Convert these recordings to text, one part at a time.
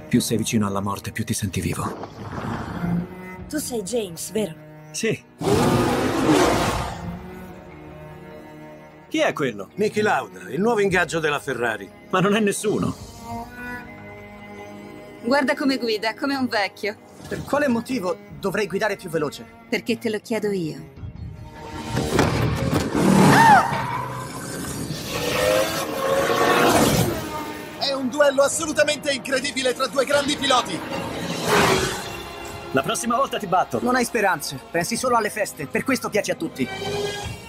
Più sei vicino alla morte, più ti senti vivo. Tu sei James, vero? Sì. Chi è quello? Niki Lauda, il nuovo ingaggio della Ferrari. Ma non è nessuno. Guarda come guida, come un vecchio. Per quale motivo dovrei guidare più veloce? Perché te lo chiedo io. È un duello assolutamente incredibile tra due grandi piloti. La prossima volta ti batto. Non hai speranze, pensi solo alle feste, per questo piaci a tutti.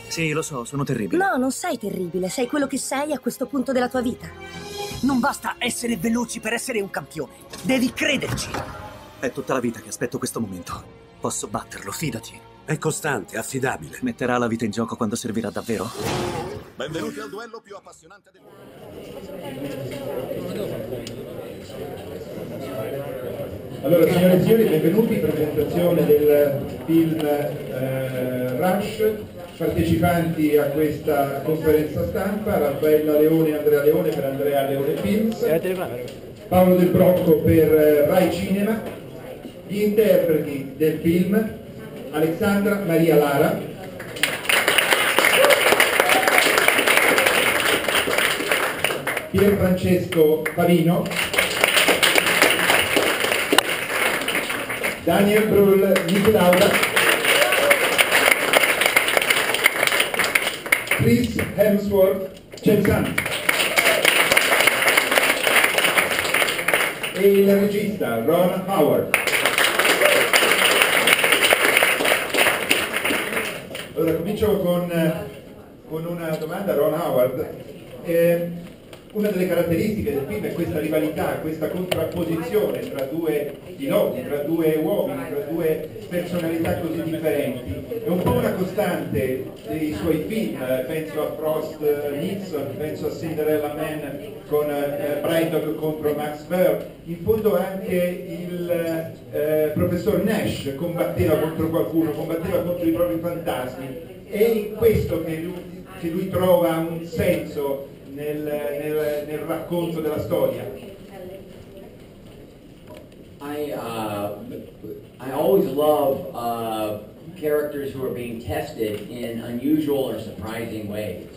Sì, lo so, sono terribile. No, non sei terribile, sei quello che sei a questo punto della tua vita. Non basta essere veloci per essere un campione, devi crederci. È tutta la vita che aspetto questo momento. Posso batterlo, fidati. È costante, affidabile. Metterà la vita in gioco quando servirà davvero? Benvenuti al duello più appassionante del Allora, signore e signori, benvenuti, presentazione del film Rush, partecipanti a questa conferenza stampa, Raffaella Leone e Andrea Leone per Andrea Leone Films, Paolo Del Brocco per Rai Cinema, gli interpreti del film, Alexandra Maria Lara, Pierfrancesco Favino, Daniele, Bruhl, Niki Lauda, Chris Hemsworth, e il regista Ron Howard. Allora comincio con una domanda a Ron Howard. Una delle caratteristiche del film è questa rivalità, questa contrapposizione tra due piloti, tra due uomini, tra due personalità così differenti. È un po' una costante dei suoi film, penso a Frost Nixon, penso a Cinderella Man con Brydog contro Max Baer. In fondo anche il professor Nash combatteva contro qualcuno, combatteva contro i propri fantasmi. È in questo che lui trova un senso nel racconto della storia. I always love characters who are being tested in unusual or surprising ways,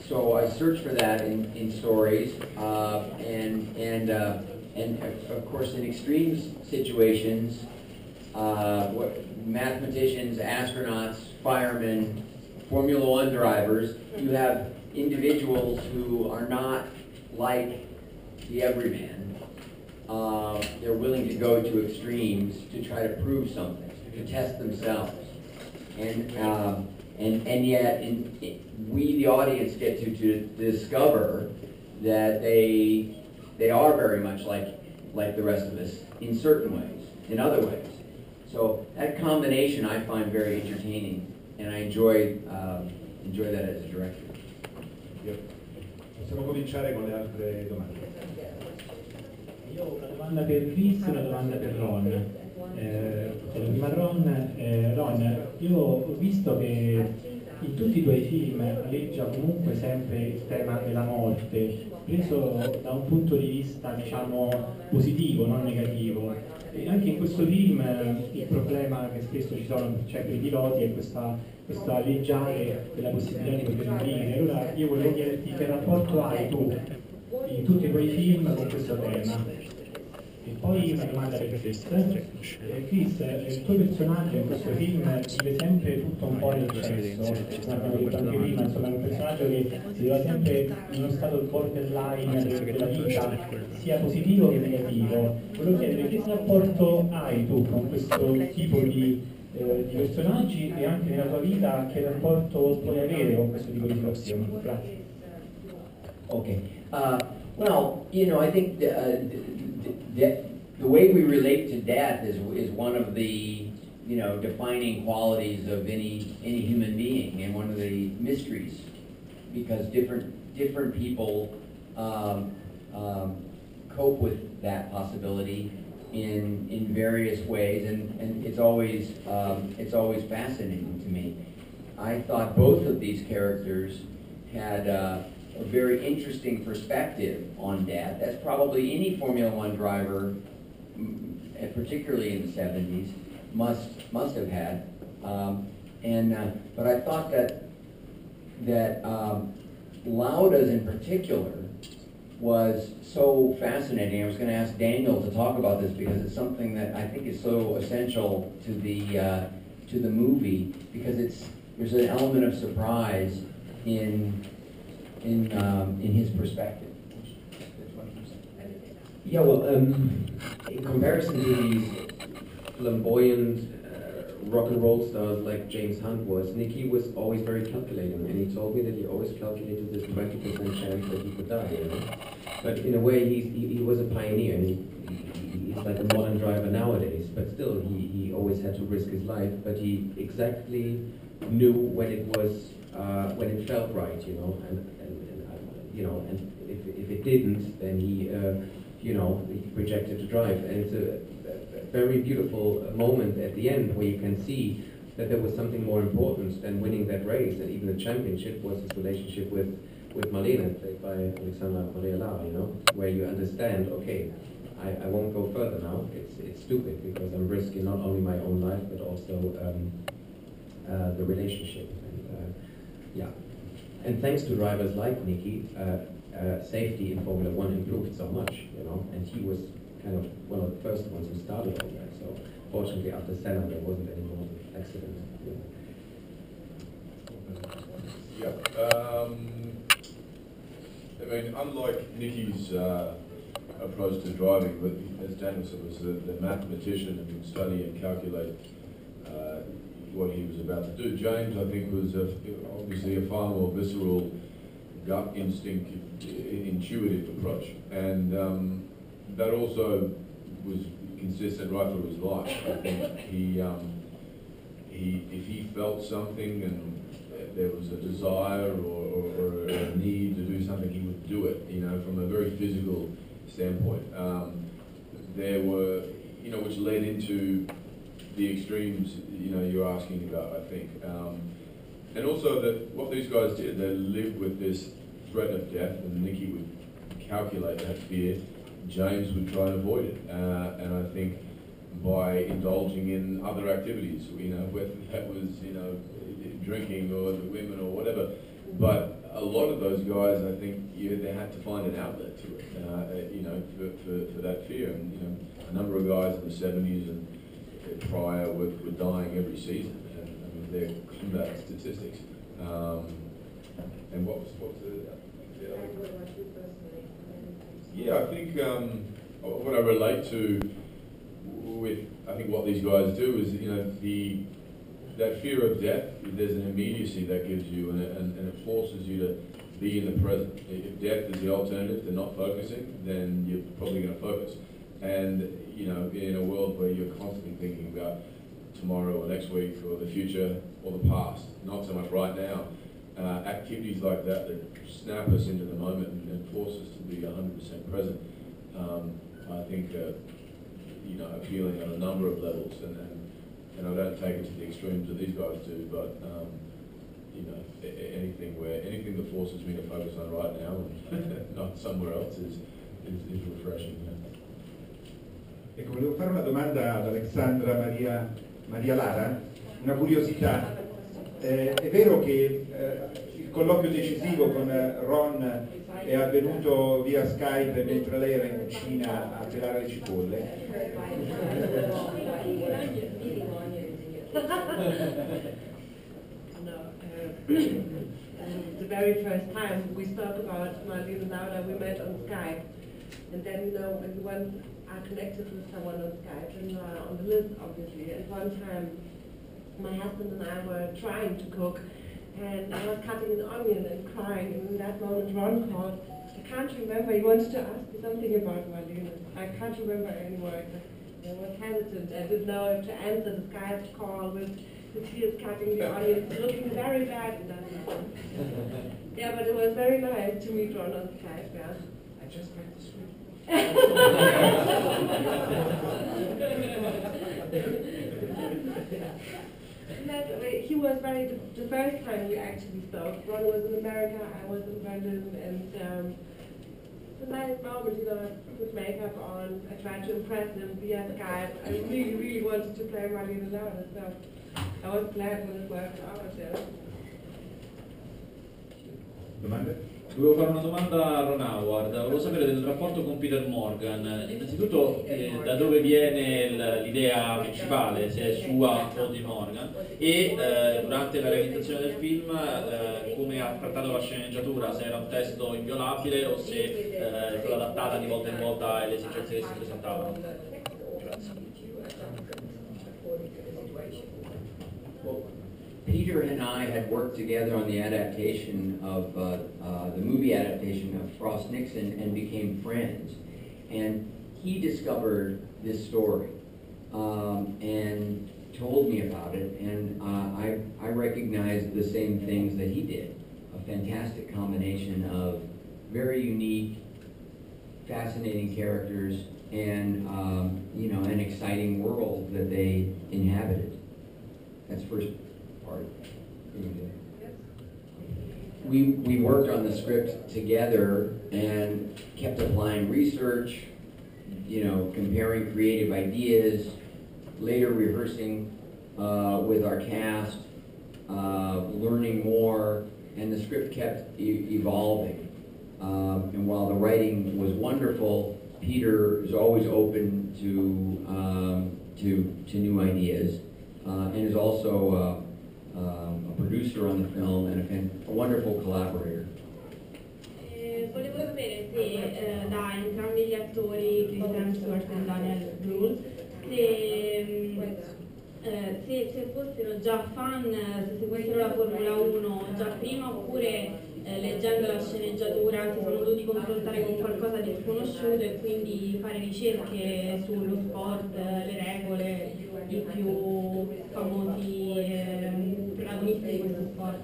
so I search for that in stories, and of course in extreme situations, mathematicians, astronauts, firemen, Formula One drivers, you have individuals who are not like the everyman. They're willing to go to extremes to try to prove something, to test themselves. And yet we, the audience, get to discover that they are very much like the rest of us in certain ways, in other ways. So that combination I find very entertaining. And I enjoy that as a director. Possiamo cominciare con le altre domande. Io ho una domanda per Chris e una domanda per Ron. Prima Ron, io ho visto che in tutti i tuoi film aleggia comunque sempre il tema della morte, preso da un punto di vista diciamo positivo, non negativo. E anche in questo film il problema che spesso c'è per i piloti è questo alleggiare della possibilità di poter morire. Allora io volevo chiederti che rapporto hai tu in tutti i tuoi film con questo tema? E poi una domanda per Chris. Chris, il tuo personaggio in questo film vive sempre tutto un po' l'eccesso, abbiamo detto anche prima, insomma è un personaggio che si trova sempre in uno stato borderline della vita, sia positivo che negativo. Volevo chiedere che rapporto hai tu con questo tipo di personaggi e anche nella tua vita che rapporto puoi avere con questo tipo di situazioni? Grazie. Okay. Well, I think the way we relate to death is one of the defining qualities of any human being, and one of the mysteries, because different people cope with that possibility in various ways, and it's always fascinating to me. I thought both of these characters had a very interesting perspective on death, as probably any Formula One driver, and particularly in the 70s, must have had. But I thought that Lauda's in particular was so fascinating. I was going to ask Daniel to talk about this because it's something that I think is so essential to the movie, because there's an element of surprise in his perspective. Yeah, well, in comparison to these flamboyant rock and roll stars like James Hunt was, Niki was always very calculating, and he told me that he always calculated this 20% chance that he could die, you know? But in a way, he was a pioneer, and he's like a modern driver nowadays, but still, he always had to risk his life, but he exactly knew when it was, when it felt right, you know, and if it didn't, then he projected to drive. And it's a very beautiful moment at the end where you can see that there was something more important than winning that race, and even the championship was his relationship with Marlene, played by Alexandra Maria Lara, you know, where you understand, okay, I won't go further now. It's stupid because I'm risking not only my own life but also the relationship. And yeah, and thanks to drivers like Niki, safety in Formula One improved so much, you know, and he was kind of one of the first ones who started all that. So fortunately, after Senna, there wasn't any more accidents. Yeah. I mean, unlike Niki's approach to driving, but as Daniel said, was the mathematician and would study and calculate what he was about to do. James, I think, was obviously a far more visceral, gut instinct, intuitive approach, and that also was consistent right through his life. I think if he felt something and there was a desire or a need to do something, he would do it, you know, from a very physical standpoint. There were, you know, which led into the extremes, you know, you're asking about, I think. And also that what these guys did, they lived with this threat of death, and Niki would calculate that fear. James would try and avoid it. And I think by indulging in other activities, you know, whether that was, you know, drinking or the women or whatever, but a lot of those guys, I think, they had to find an outlet to it, you know, for that fear. And, you know, a number of guys in the 70s and prior were dying every season. And, I mean, they're combat statistics. And what was the other? Yeah, I think what I relate to with, I think what these guys do is, you know, that fear of death, there's an immediacy that gives you, and it forces you to be in the present. If death is the alternative to not focusing, then you're probably going to focus. And, you know, in a world where you're constantly thinking about tomorrow or next week or the future or the past, not so much right now, activities like that snap us into the moment and force us to be 100% present, I think, you know, appealing on a number of levels. And I don't take it to the extremes that these guys do, but you know, anything that forces me to focus on right now and not somewhere else is refreshing. You know? Ecco, volevo fare una domanda ad Alexandra Maria Lara, una curiosità. È vero che il colloquio decisivo con Ron è avvenuto via Skype mentre lei era in Cina a pelare le cipolle? No, the very first time we spoke about Marlene Lauda, we met on Skype, and then, you know, when you are connected with someone on Skype, and you are on the list, obviously. At one time, my husband and I were trying to cook, and I was cutting an onion and crying, and in that moment Ron called. I can't remember, he wanted to ask me something about Marlene. I can't remember anymore. I was hesitant. I didn't know if to answer the Skype call with tears cutting the onions, looking very bad in that moment. Yeah, but it was very nice to meet Ron on Skype, yeah. I just read the script. He was the first time we actually spoke. Ron was in America, I was in Berlin, and it's a nice moment, you know, with makeup on. I tried to impress him via Skype. I really, really wanted to play Marlene Lauda, so I was glad when it worked out. Domande? Volevo fare una domanda a Ron Howard, volevo sapere del rapporto con Peter Morgan. Innanzitutto da dove viene l'idea principale, se è sua o di Morgan, e durante la realizzazione del film come ha trattato la sceneggiatura, se era un testo inviolabile o se è stata adattata di volta in volta alle esigenze che si presentavano. Grazie. Peter and I had worked together on the adaptation of the movie adaptation of Frost Nixon and became friends. And he discovered this story and told me about it, and I recognized the same things that he did. A fantastic combination of very unique, fascinating characters and you know, an exciting world that they inhabited. That's first. We worked on the script together and kept applying research, you know, comparing creative ideas, later rehearsing with our cast, learning more, and the script kept evolving. And while the writing was wonderful, Peter is always open to new ideas, and is also a producer on the film and a wonderful collaborator. Volevo sapere se da entrambi gli attori, Chris Hemsworth e Daniele Bruhl, se fossero già fan, se seguissero la Formula 1 già prima, oppure leggendo la sceneggiatura si sono dovuti confrontare con qualcosa di sconosciuto e quindi fare ricerche sullo sport, le regole, i più famosi protagonisti di questo sport.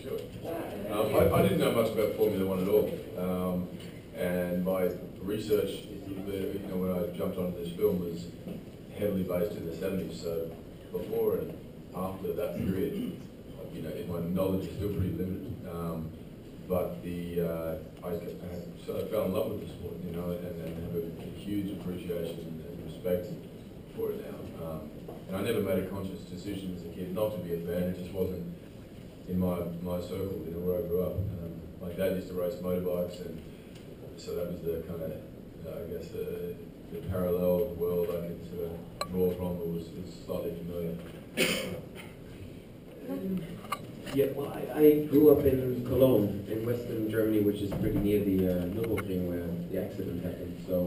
Sure. I didn't know much about Formula One at all, and my research, you know, when I jumped onto this film, was heavily based in the 70s. So before and after that period, you know, my knowledge is still pretty limited. But I fell in love with the sport, you know, and have a huge appreciation and respect for it now. And I never made a conscious decision as a kid not to be a fan. It just wasn't in my circle, you know, where I grew up. My dad used to race motorbikes, and so that was the kind of, I guess, the parallel world I could sort of draw from, that was slightly familiar. Yeah, well, I grew up in Cologne, in Western Germany, which is pretty near the Nürburgring where the accident happened. So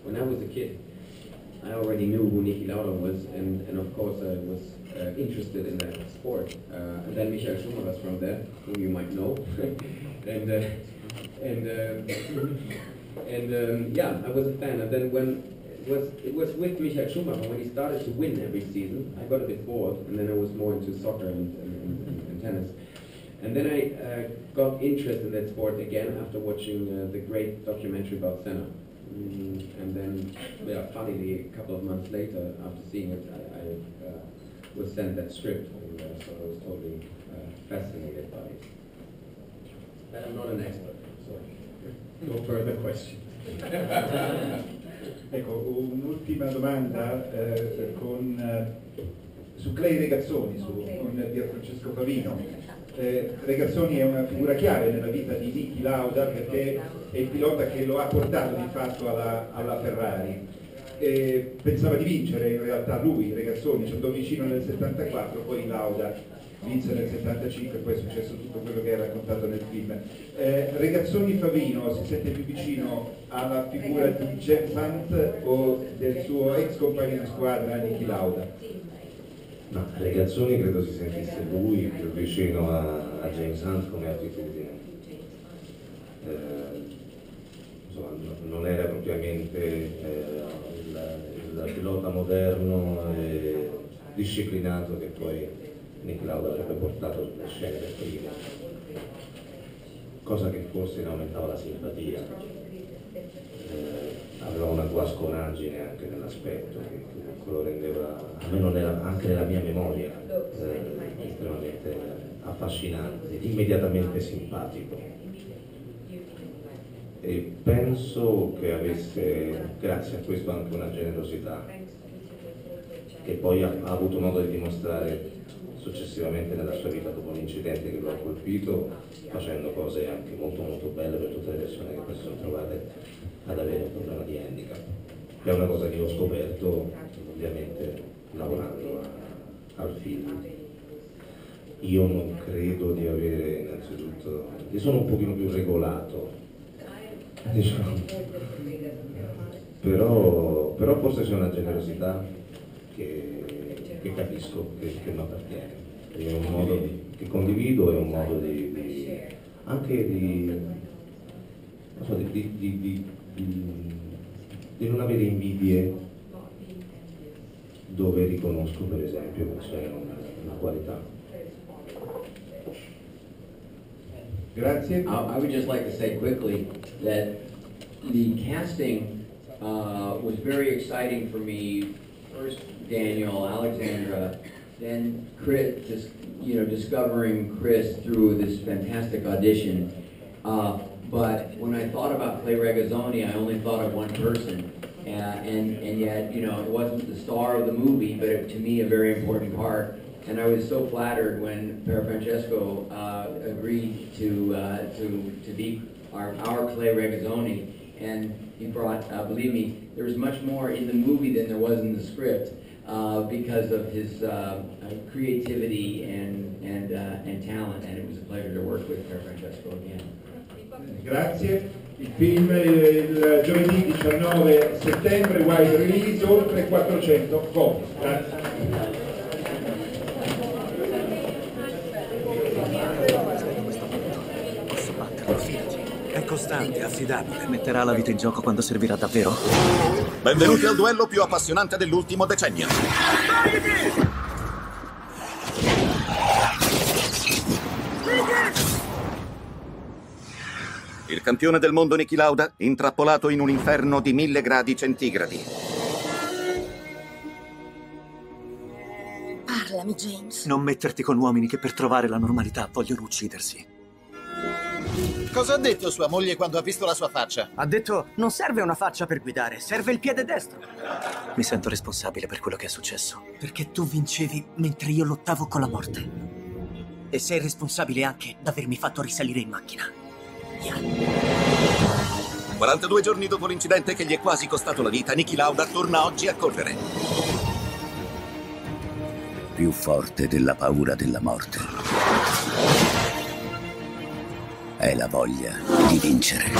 when I was a kid, I already knew who Niki Lauda was, and of course I was interested in that sport. And then Michael Schumacher was from there, who you might know. and yeah, I was a fan. And then when it was with Michael Schumacher, when he started to win every season, I got a bit bored, and then I was more into soccer and tennis. And then I got interested in that sport again after watching the great documentary about Senna. And then, yeah, funnily, a couple of months later, after seeing it, I was sent that script, and so I was totally fascinated by it. But I'm not an expert, so no further questions. Ecco, un'ultima domanda su Clay Regazzoni, con Pierfrancesco Favino. Regazzoni è una figura chiave nella vita di Niki Lauda, perché è il pilota che lo ha portato di fatto alla Ferrari. Pensava di vincere in realtà lui, Regazzoni, ci andò vicino nel 74, poi Lauda vinse nel 75 e poi è successo tutto quello che è raccontato nel film. Regazzoni Favino si sente più vicino alla figura di James Hunt o del suo ex compagno di squadra Niki Lauda? No, Regazzoni credo si sentisse lui più vicino a James Hunt come attitudine. Insomma, non era propriamente il pilota moderno e disciplinato che poi Niki Lauda avrebbe portato sulle scene del primo, cosa che forse ne aumentava la simpatia. Aveva una pasconaggine anche nell'aspetto, che lo rendeva, almeno anche nella mia memoria, estremamente affascinante, immediatamente simpatico. E penso che avesse, grazie a questo, anche una generosità che poi ha avuto modo di dimostrare successivamente nella sua vita dopo l'incidente che lo ha colpito, facendo cose anche molto molto belle per tutte le persone che poi si sono trovate ad avere un problema di handicap. È una cosa che ho scoperto ovviamente lavorando al film. Io non credo di avere, innanzitutto, io sono un pochino più regolato, diciamo, però forse c'è una generosità che capisco, che mi appartiene, è un modo che condivido, è un modo anche di non avere invidie dove riconosco per esempio che c'è una qualità. Grazie. I would just like to say quickly that the casting was very exciting for me. First Daniel, Alexandra, then Chris, just, discovering Chris through this fantastic audition. But when I thought about Play Regazzoni, I only thought of one person. And yet, it wasn't the star of the movie, but to me a very important part. And I was so flattered when Pierfrancesco agreed to be our Play Regazzoni. And he brought, believe me, there was much more in the movie than there was in the script because of his creativity and talent. And it was a pleasure to work with Pierfrancesco again. Grazie. Il film il giovedì 19 settembre, wide release, oltre 400 copie. Grazie. È costante, affidabile. Metterà la vita in gioco quando servirà davvero? Benvenuti al duello più appassionante dell'ultimo decennio. Il campione del mondo Niki Lauda, intrappolato in un inferno di 1000 gradi centigradi. Parlami, James. Non metterti con uomini che per trovare la normalità vogliono uccidersi. Cosa ha detto sua moglie quando ha visto la sua faccia? Ha detto, non serve una faccia per guidare, serve il piede destro. Mi sento responsabile per quello che è successo. Perché tu vincevi mentre io lottavo con la morte. E sei responsabile anche d'avermi fatto risalire in macchina. 42 giorni dopo l'incidente che gli è quasi costato la vita, Niki Lauda torna oggi a correre. Più forte della paura della morte è la voglia di vincere.